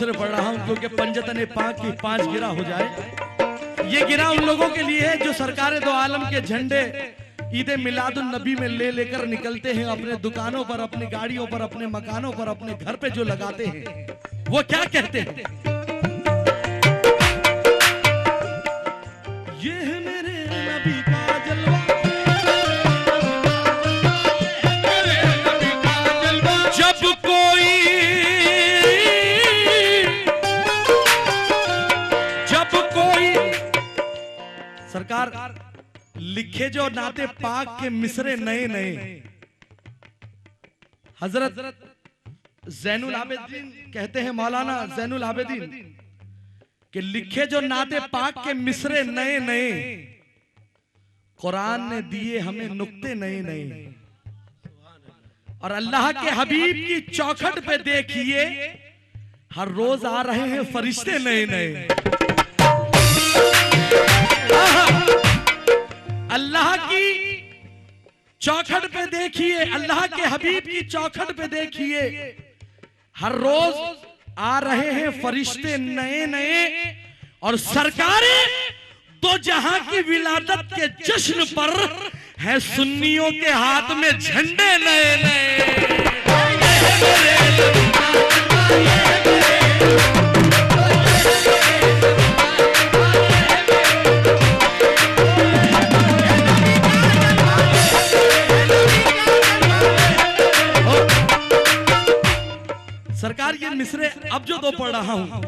मिसरे पढ़ रहा हूं क्योंकि पंजतने पाक की 5 गिरा हो जाए। ये गिरा उन लोगों के लिए है जो सरकार दो आलम के झंडे ईद मिलादुन नबी में लेकर निकलते हैं, अपने दुकानों पर, अपनी गाड़ियों पर, अपने मकानों पर, अपने घर पे जो लगाते हैं। वो क्या कहते हैं? ये है मेरे नबी का जलवा, जब कोई सरकार लिखे जो नाते पाक के मिसरे नए नए। हजरत ज़ैनुल आबिदीन कहते हैं, मौलाना ज़ैनुल आबिदीन कि लिखे जो नाते पाक के मिसरे नए नए, कुरान ने दिए हमें नुक्ते नए नए। और अल्लाह के हबीब की चौखट पे देखिए हर रोज आ रहे हैं फरिश्ते नए नए। अल्लाह की चौखट पे देखिए, अल्लाह के हबीब की चौखट पे देखिए हर रोज आ रहे हैं फरिश्ते नए नए। और सरकारें दो जहां की विलादत के जश्न पर है सुन्नियों के हाथ में झंडे नए नए। सरकार ये मिसरे अब जो दो पढ़ रहा हूं,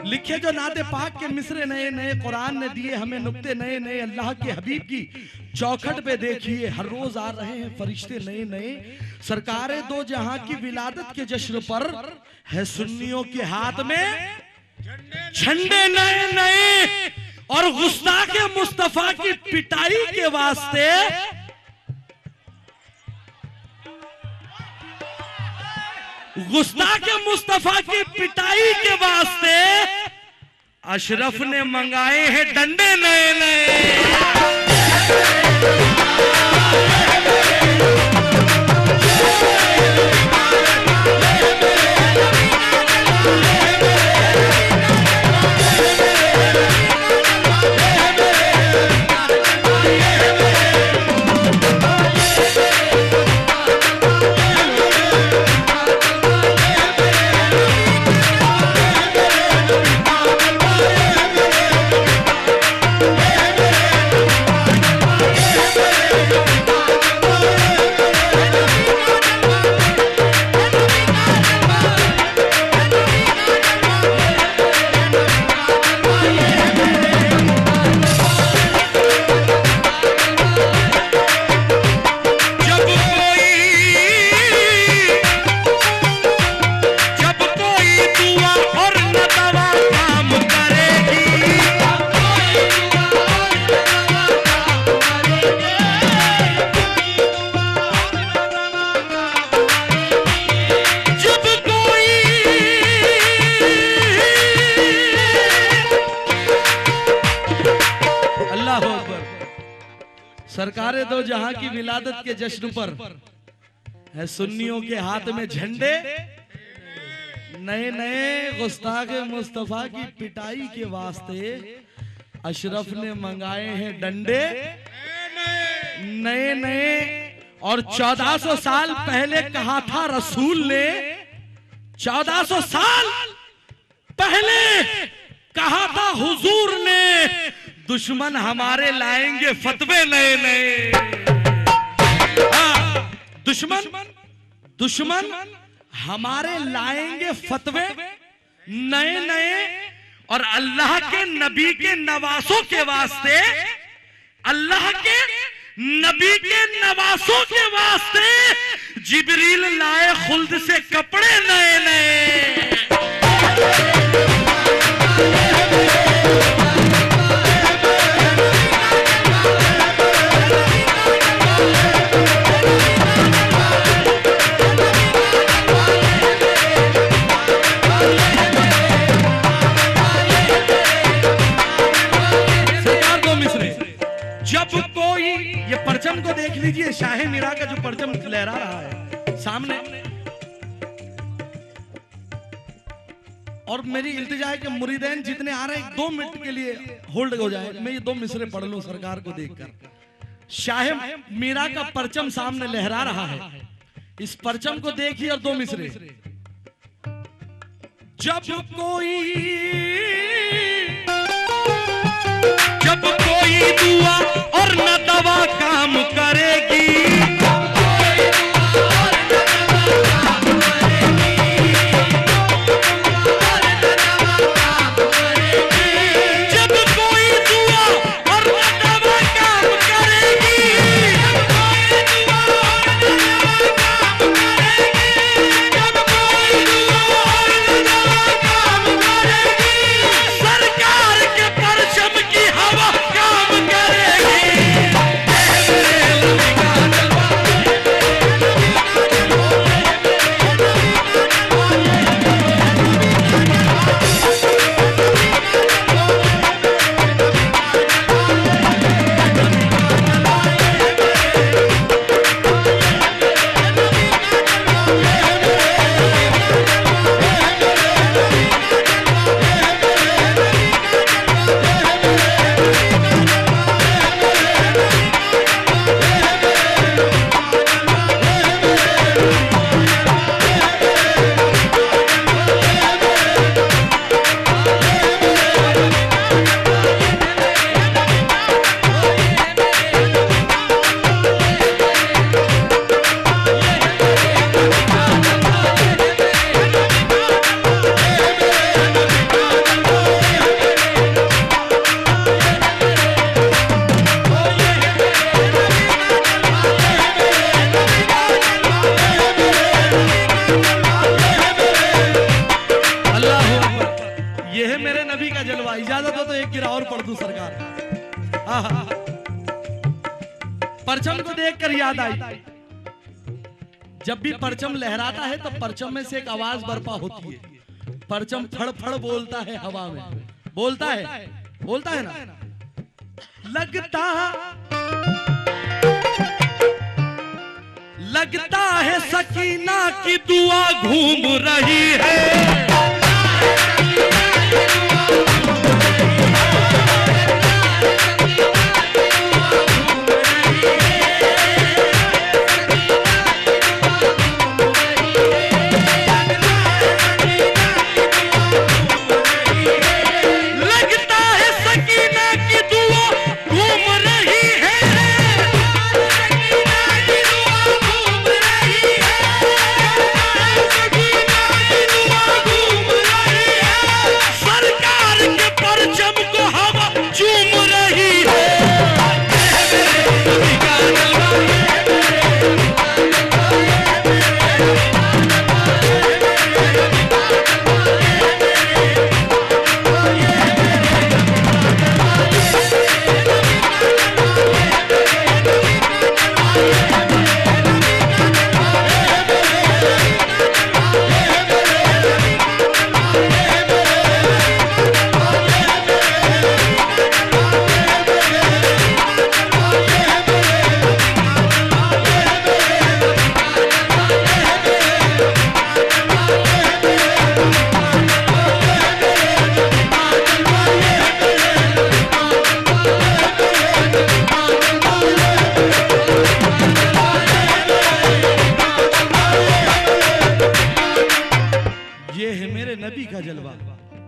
लिखे जो नाते पाक के मिसरे नए नए, कुरान ने दिए हमें नुक्ते नए नए। अल्लाह के हबीब की चौखट पे देखिए हर रोज आ रहे हैं फरिश्ते नए नए। सरकारें दो जहां की विलादत के जश्न पर है सुन्नियों के हाथ में झंडे नए नए। और गुस्ताख मुस्तफा की पिटाई के वास्ते गुस्ताख मुस्तफा की पिटाई के वास्ते अशरफ ने मंगाए हैं डंडे नए नए। सरकारें दो जहां की विलादत के जश्न पर है सुन्नियों के हाथ में झंडे नए नए। गुस्ताख मुस्तफा की पिटाई के वास्ते अशरफ ने मंगाए हैं डंडे नए नए। और 1400 साल पहले कहा था रसूल ने, 1400 साल पहले कहा था हुजूर ने, दुश्मन हमारे लाएंगे फतवे नए नए। दुश्मन हमारे लाएंगे फतवे नए नए। और अल्लाह के नबी के नवासों के वास्ते, अल्लाह के नबी के नवासों के वास्ते जिब्रील लाए खुल्द से कपड़े नए नए। परचम को देख लीजिए, शाह मीरा का जो परचम लहरा रहा है सामने, और मेरी इल्तिजा है कि मुरीदैन जितने आ रहे हैं 2 मिनट के लिए होल्ड हो जाए, मैं ये 2 मिसरे पढ़ लूं सरकार को देखकर। शाह मीरा का परचम सामने लहरा रहा है, इस परचम को देखिए और 2 मिसरे। जब कोई दुआ और न दवा काम करेगी, इजाजत हो तो एक गिरा और पढ़ दूं सरकार। परचम को देखकर याद आई, जब भी परचम लहराता है तो परचम में से एक आवाज बर्पा होती है। परचम फड़ फड़ बोलता है हवा में, बोलता है ना। लगता है सकीना की दुआ घूम रही है,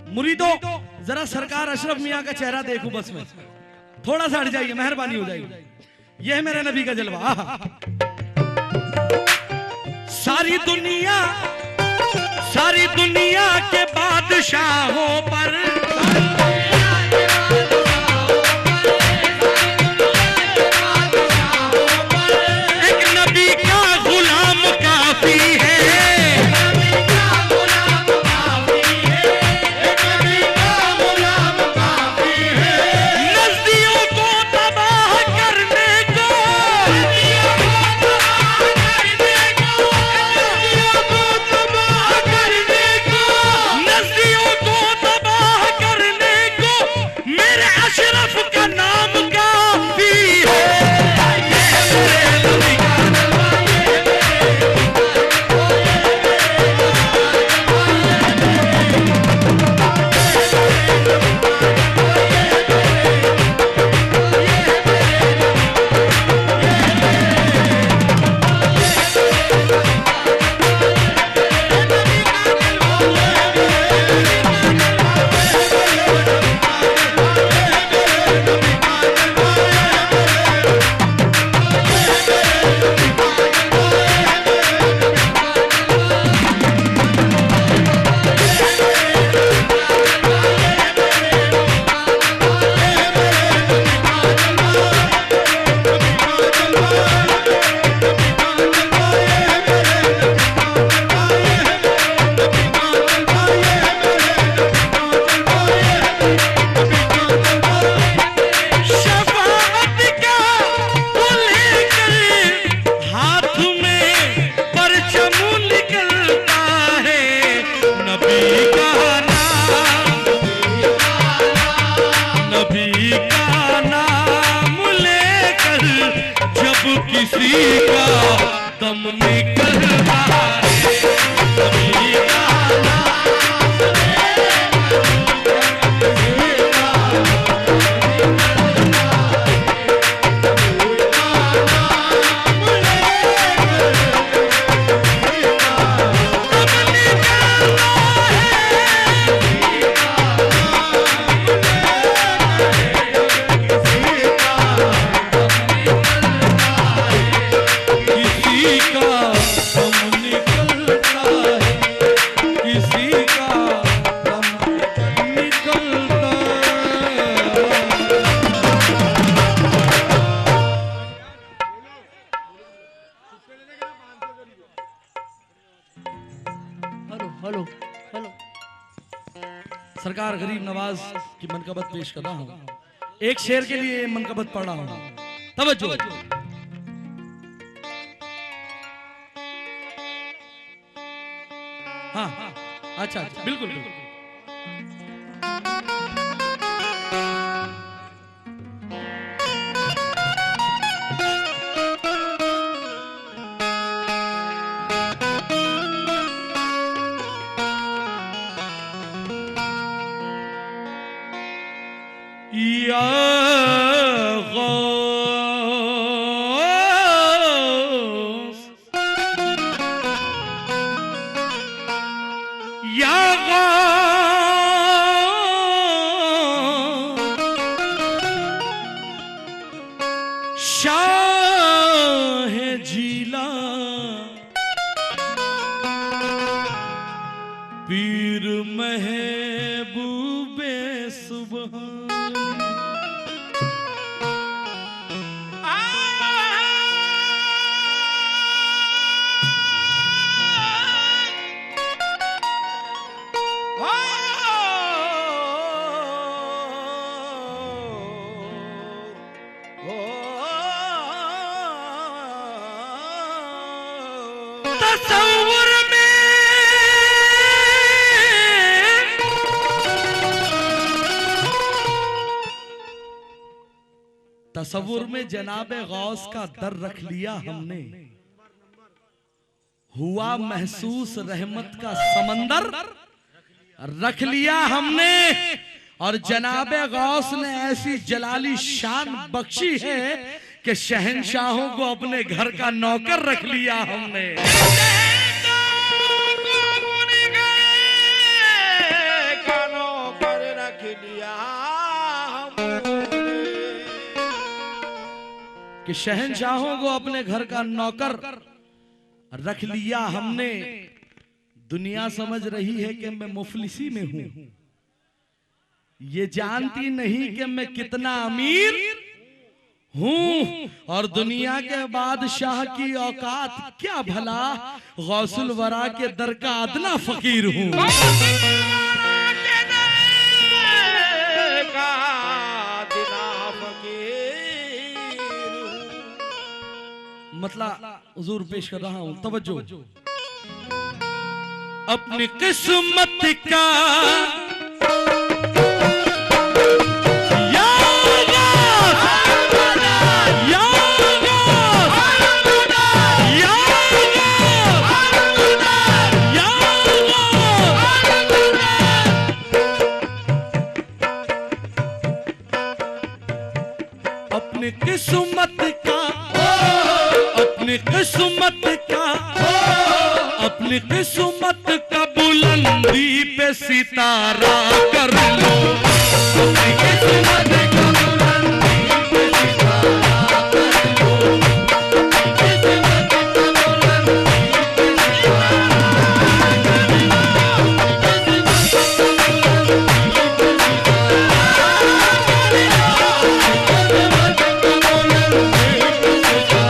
मुरीदों जरा सरकार अशरफ मियां का चेहरा देखो, बस में थोड़ा सा हट जाइए, मेहरबानी हो जाएगी। यह है मेरे नबी का जलवा। सारी दुनिया के बादशाहों पर एक नबी का गुलाम काफी है। किसी का दम निकलता है, किसी का सरकार गरीब नवाज की मनकबत पेश कर रहा हूं। एक शेर के लिए मनकबत पढ़ रहा हूं, तवज्जो। हाँ अच्छा अच्छा बिल्कुल बिल्कुल। या गौस या गौस शाह जीला पीर महबूबे सुबहान तसव्वुर में जनाबे गौस का दर रख लिया हमने, हुआ महसूस रहमत का समंदर रख लिया हमने, और जनाबे गौस ने ऐसी जलाली शान बख्शी है कि शहंशाहों को अपने घर का नौकर रख लिया हमने। कि शहंशाहों को अपने घर का नौकर रख लिया हमने। दुनिया समझ रही है कि मैं मुफलिसी में हूं, ये जानती नहीं कि मैं कितना अमीर हूं, और दुनिया के बादशाह की औकात क्या भला, गौसुल वरा के दर का अदना फकीर हूं। मतलब हुजूर पेश कर रहा हूं, तवज्जो। अपनी किस्मत का अपनी किस्मत का, अपनी किस्मत का, अपनी किस्मत का बुलंदी पे सितारा कर लो, अपनी किस्मत का बुलंदी पे सितारा कर लो, अपनी किस्मत का बुलंदी पे सितारा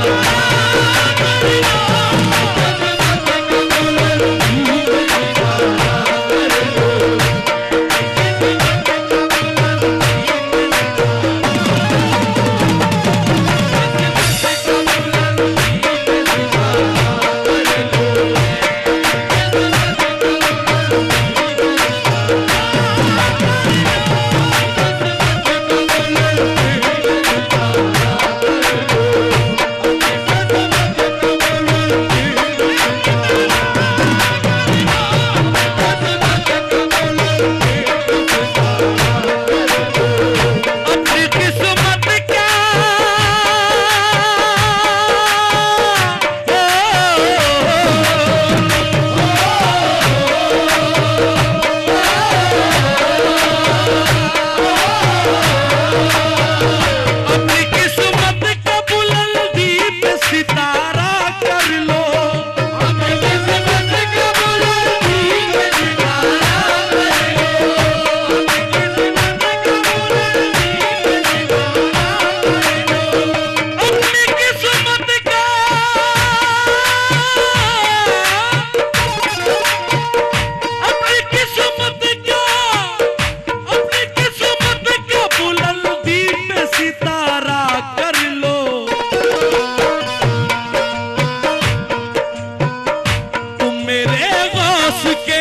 होश के